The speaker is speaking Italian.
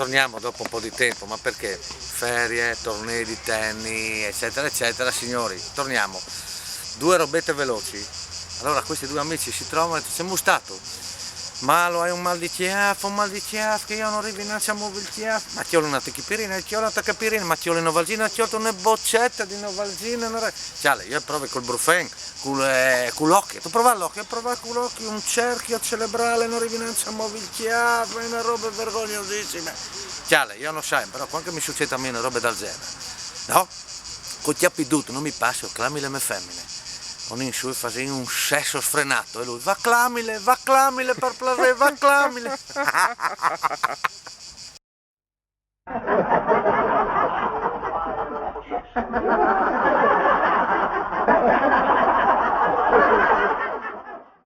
torniamo dopo un po' di tempo, ma perché? Ferie, tornei di tennis, eccetera, eccetera, signori, torniamo. Due robette veloci. Allora questi due amici si trovano e dicono, sei mustato? Malo, hai un mal di chiaffo, che io non rivinascio a muovere il chiaffo. Ma ti ho una tachipirina, ti ho una tachipirina, ma ti ho le novalgina, ti ho una boccetta di novalgina. Ciale, io provo col brufen, con l'occhio, tu prova l'occhio, prova con l'occhio, un cerchio cerebrale, non rivinascio a muovere il chiaffo, è una roba vergognosissima. Ciale, io non sai, però quando mi succede a me una roba del genere, no? Con chiappi tutto, non mi passo, clami le mie femmine. Con in su faceva un sesso sfrenato e lui va clamile per piacere, va clamile.